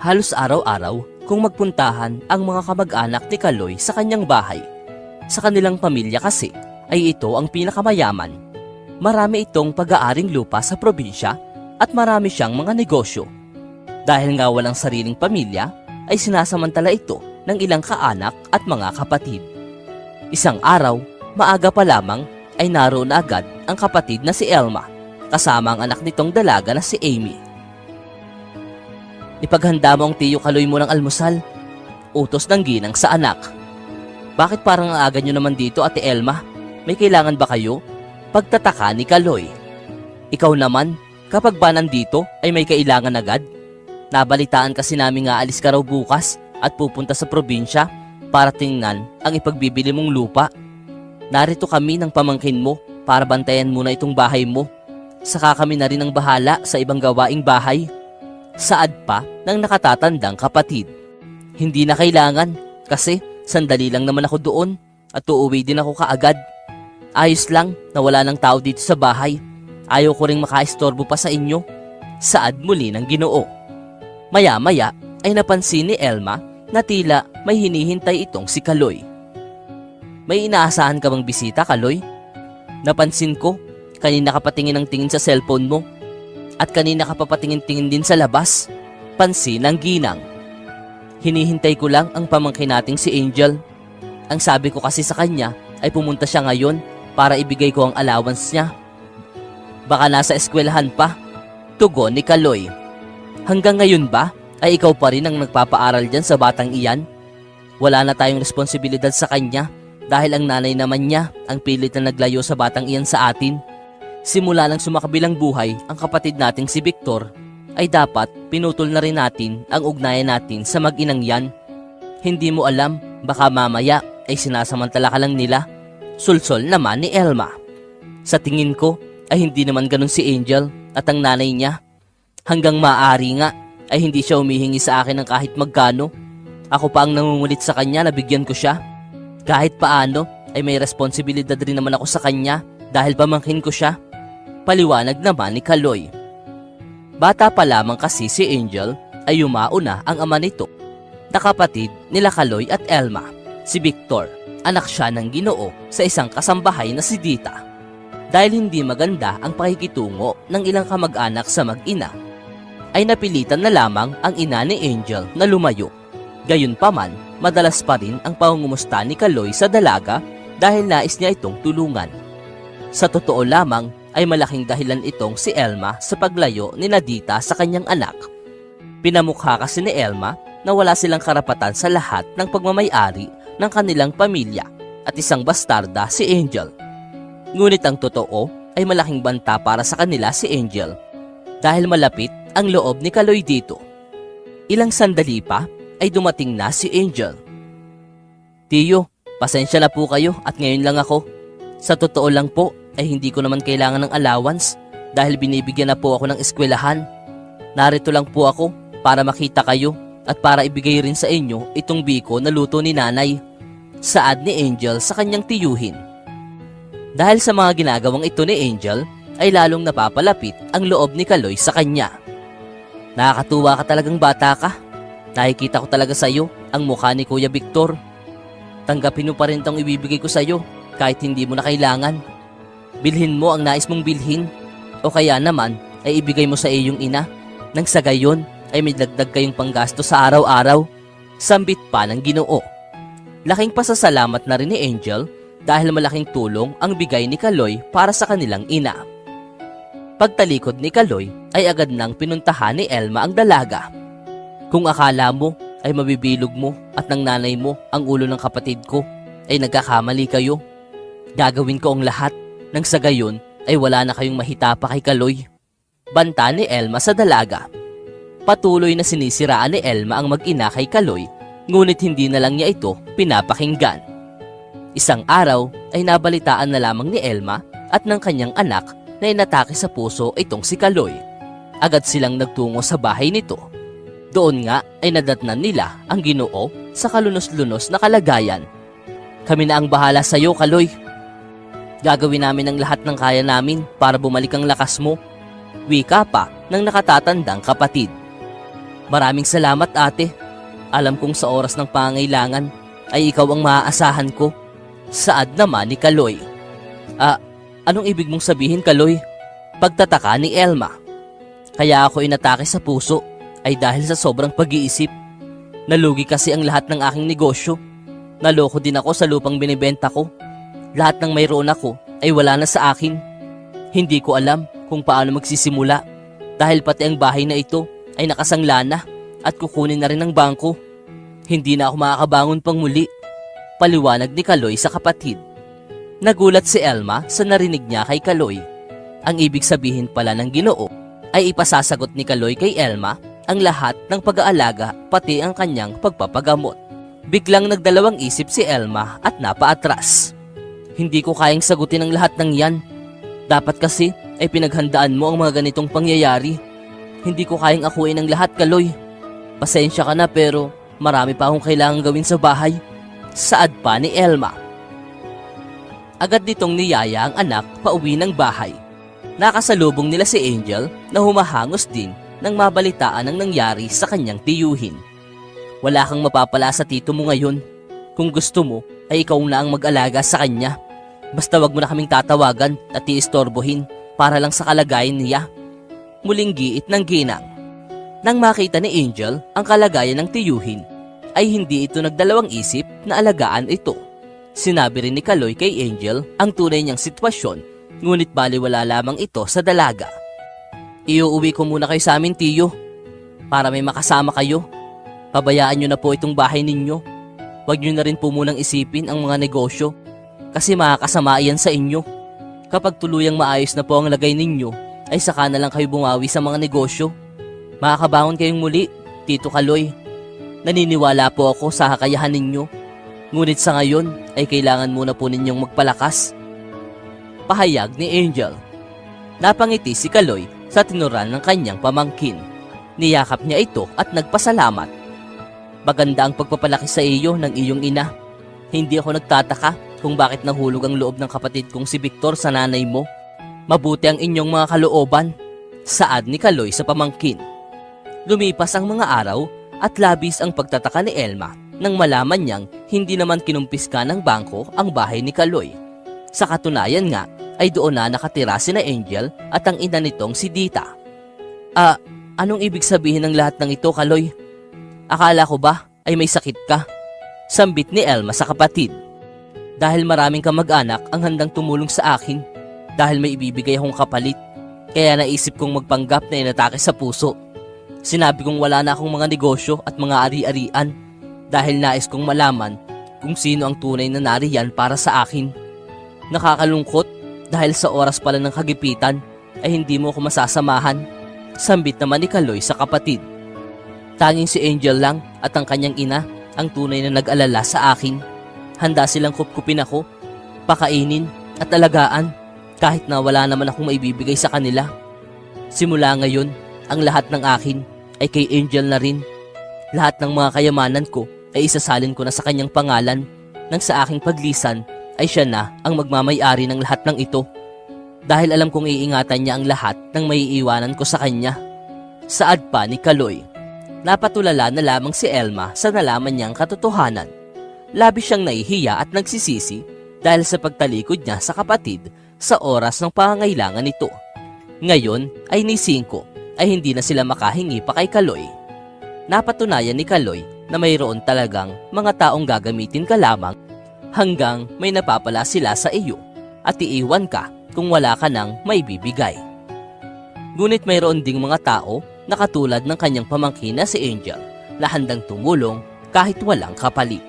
Halos araw-araw kung magpuntahan ang mga kamag-anak ni Kaloy sa kanyang bahay. Sa kanilang pamilya kasi ay ito ang pinakamayaman. Marami itong pag-aaring lupa sa probinsya at marami siyang mga negosyo. Dahil nga walang sariling pamilya ay sinasamantala ito ng ilang kaanak at mga kapatid. Isang araw, maaga pa lamang ay naroon na agad ang kapatid na si Elma kasama ang anak nitong dalaga na si Amy. Ipaghanda mo ang tiyo Kaloy mo ng almusal, utos ng ginang sa anak. Bakit parang ang aga nyo naman dito, Ate Elma? May kailangan ba kayo? Pagtataka ni Kaloy. Ikaw naman, kapag ba nandito ay may kailangan agad? Nabalitaan kasi namin nga alis ka raw bukas at pupunta sa probinsya para tingnan ang ipagbibili mong lupa. Narito kami ng pamangkin mo para bantayan muna itong bahay mo. Saka kami na rin ang bahala sa ibang gawaing bahay. Saad pa ng nakatatandang kapatid. Hindi na kailangan kasi sandali lang naman ako doon at uuwi din ako kaagad. Ayos lang na wala ng tao dito sa bahay. Ayaw ko ring makaistorbo pa sa inyo. Saad muli ng Ginoo. Maya-maya ay napansin ni Elma na tila may hinihintay itong si Kaloy. May inaasahan ka bang bisita, Kaloy? Napansin ko, kanina ka patingin ng tingin sa cellphone mo at kanina ka papatingin-tingin din sa labas. Pansin ng ginang. Hinihintay ko lang ang pamangkin nating si Angel. Ang sabi ko kasi sa kanya ay pumunta siya ngayon para ibigay ko ang allowance niya. Baka nasa eskwelahan pa. Tugon ni Kaloy. Hanggang ngayon ba ay ikaw pa rin ang nagpapaaral dyan sa batang iyan? Wala na tayong responsibilidad sa kanya dahil ang nanay naman niya ang pilit na naglayo sa batang iyan sa atin. Simula nang sumakabilang buhay ang kapatid nating si Victor, ay dapat pinutol na rin natin ang ugnayan natin sa mag-inang yan. Hindi mo alam, baka mamaya ay sinasamantala ka lang nila. Sulsol naman ni Elma. Sa tingin ko ay hindi naman ganun si Angel at ang nanay niya. Hanggang maaari nga ay hindi siya humihingi sa akin ng kahit magkano. Ako pa ang nangungulit sa kanya na bigyan ko siya. Kahit paano ay may responsibilidad rin naman ako sa kanya dahil pamangkin ko siya. Paliwanag naman ni Kaloy. Bata pa lamang kasi si Angel ay yumauna ang ama nito na kapatid nila Kaloy at Elma, si Victor. Anak siya ng Ginoo sa isang kasambahay na si Dita. Dahil hindi maganda ang pakikitungo ng ilang kamag-anak sa mag-ina, ay napilitan na lamang ang ina ni Angel na lumayo. Gayunpaman, madalas pa rin ang pangungumusta ni Kaloy sa dalaga dahil nais niya itong tulungan. Sa totoo lamang ay malaking dahilan itong si Elma sa paglayo ni Nadita sa kanyang anak. Pinamukha kasi ni Elma na wala silang karapatan sa lahat ng pagmamay-ari ng kanilang pamilya at isang bastarda si Angel. Ngunit ang totoo ay malaking banta para sa kanila si Angel dahil malapit ang loob ni Kaloy dito. Ilang sandali pa ay dumating na si Angel. Tiyo, pasensya na po kayo at ngayon lang ako. Sa totoo lang po ay hindi ko naman kailangan ng allowance dahil binibigyan na po ako ng eskwelahan. Narito lang po ako para makita kayo at para ibigay rin sa inyo itong biko na luto ni nanay. Saad ni Angel sa kanyang tiyuhin. Dahil sa mga ginagawang ito ni Angel ay lalong napapalapit ang loob ni Kaloy sa kanya. Nakakatuwa ka talagang bata ka. Nakikita ko talaga sa iyo ang mukha ni Kuya Victor. Tanggapin mo pa rin itong ibibigay ko sa iyo kahit hindi mo na kailangan. Bilhin mo ang nais mong bilhin o kaya naman ay ibigay mo sa iyong ina nang sa gayon ay may dagdag kayong panggasto sa araw-araw. Sambit pa ng Ginoo. Laking pasasalamat na rin ni Angel dahil malaking tulong ang bigay ni Kaloy para sa kanilang ina. Pagtalikod ni Kaloy ay agad nang pinuntahan ni Elma ang dalaga. Kung akala mo ay mabibilog mo at ng nanay mo ang ulo ng kapatid ko ay nagkakamali kayo. Gagawin ko ang lahat nang sa gayon ay wala na kayong mahita pa kay Kaloy. Banta ni Elma sa dalaga. Patuloy na sinisiraan ni Elma ang mag-ina kay Kaloy, ngunit hindi na lang niya ito pinapakinggan. Isang araw ay nabalitaan na lamang ni Elma at ng kanyang anak na inatake sa puso itong si Kaloy. Agad silang nagtungo sa bahay nito. Doon nga ay nadatnan nila ang Ginoo sa kalunos-lunos na kalagayan. Kami na ang bahala sa iyo, Kaloy. Gagawin namin ang lahat ng kaya namin para bumalik ang lakas mo. Wika pa ng nakatatandang kapatid. Maraming salamat ate. Alam kong sa oras ng pangailangan ay ikaw ang maaasahan ko. Saad naman ni Kaloy. Anong ibig mong sabihin, Kaloy? Pagtataka ni Elma. Kaya ako inatake sa puso ay dahil sa sobrang pag-iisip. Nalugi kasi ang lahat ng aking negosyo. Naloko din ako sa lupang binibenta ko. Lahat ng mayroon ako ay wala na sa akin. Hindi ko alam kung paano magsisimula dahil pati ang bahay na ito ay nakasangla na at kukunin na rin ng bangko. Hindi na ako makakabangon pang muli. Paliwanag ni Kaloy sa kapatid. Nagulat si Elma sa narinig niya kay Kaloy. Ang ibig sabihin pala ng Ginoo ay ipasasagot ni Kaloy kay Elma ang lahat ng pag-aalaga pati ang kanyang pagpapagamot. Biglang nagdalawang isip si Elma at napaatras. Hindi ko kayang sagutin ang lahat ng yan. Dapat kasi ay pinaghandaan mo ang mga ganitong pangyayari. Hindi ko kayang akuin ang lahat, Kaloy. Pasensya ka na pero marami pa akong kailangang gawin sa bahay. Saad pa ni Elma. Agad nitong niyaya ang anak pauwi ng bahay. Nakasalubong nila si Angel na humahangos din nang mabalitaan ang nangyari sa kanyang tiyuhin. Wala kang mapapala sa tito mo ngayon. Kung gusto mo ay ikaw na ang mag-alaga sa kanya. Basta wag mo na kaming tatawagan at iistorbohin para lang sa kalagayan niya. Muling giit ng ginang. Nang makita ni Angel ang kalagayan ng tiyuhin, ay hindi ito nagdalawang isip na alagaan ito. Sinabi rin ni Kaloy kay Angel ang tunay niyang sitwasyon, ngunit baliwala lamang ito sa dalaga. Iuuwi ko muna kayo sa amin, tiyo, para may makasama kayo. Pabayaan niyo na po itong bahay ninyo. Huwag niyo na rin po munang isipin ang mga negosyo, kasi makakasama iyan sa inyo. Kapag tuluyang maayos na po ang lagay ninyo, ay saka na lang kayo bumawi sa mga negosyo. Makakabangon kayong muli, Tito Kaloy. Naniniwala po ako sa kakayahan ninyo. Ngunit sa ngayon ay kailangan muna po ninyong magpalakas. Pahayag ni Angel. Napangiti si Kaloy sa tinuran ng kanyang pamangkin. Niyakap niya ito at nagpasalamat. Maganda ang pagpapalaki sa iyo ng iyong ina. Hindi ako nagtataka kung bakit nahulog ang loob ng kapatid kong si Victor sa nanay mo. Mabuti ang inyong mga kalooban. Saad ni Kaloy sa pamangkin. Lumipas ang mga araw at labis ang pagtataka ni Elma nang malaman niyang hindi naman kinumpiska ng bangko ang bahay ni Kaloy. Sa katunayan nga ay doon na nakatira sina Angel at ang ina nitong si Dita. Anong ibig sabihin ng lahat ng ito, Kaloy? Akala ko ba ay may sakit ka? Sambit ni Elma sa kapatid. Dahil maraming kamag-anak ang handang tumulong sa akin dahil may ibibigay akong kapalit, kaya naisip kong magpanggap na inatake sa puso. Sinabi kong wala na akong mga negosyo at mga ari-arian dahil nais kong malaman kung sino ang tunay na nariyan para sa akin. Nakakalungkot dahil sa oras pala ng kagipitan ay hindi mo ako masasamahan. Sambit naman ni Kaloy sa kapatid. Tanging si Angel lang at ang kanyang ina ang tunay na nag-alala sa akin. Handa silang kupkupin ako, pakainin at alagaan kahit na wala naman akong maibibigay sa kanila. Simula ngayon, ang lahat ng akin ay kay Angel na rin. Lahat ng mga kayamanan ko ay isasalin ko na sa kanyang pangalan nang sa aking paglisan ay siya na ang magmamay-ari ng lahat ng ito. Dahil alam kong iingatan niya ang lahat ng maiiwanan ko sa kanya. Saad pa ni Kaloy. Napatulala na lamang si Elma sa nalaman niyang katotohanan. Labis siyang nahihiya at nagsisisi dahil sa pagtalikod niya sa kapatid sa oras ng pangangailangan nito. Ngayon ay ni 5 ay hindi na sila makahingi pa kay Kaloy. Napatunayan ni Kaloy na mayroon talagang mga taong gagamitin ka lamang hanggang may napapala sila sa iyo at iiwan ka kung wala ka nang maibibigay. Ngunit mayroon ding mga tao na katulad ng kanyang pamangkin na si Angel na handang tumulong kahit walang kapalit.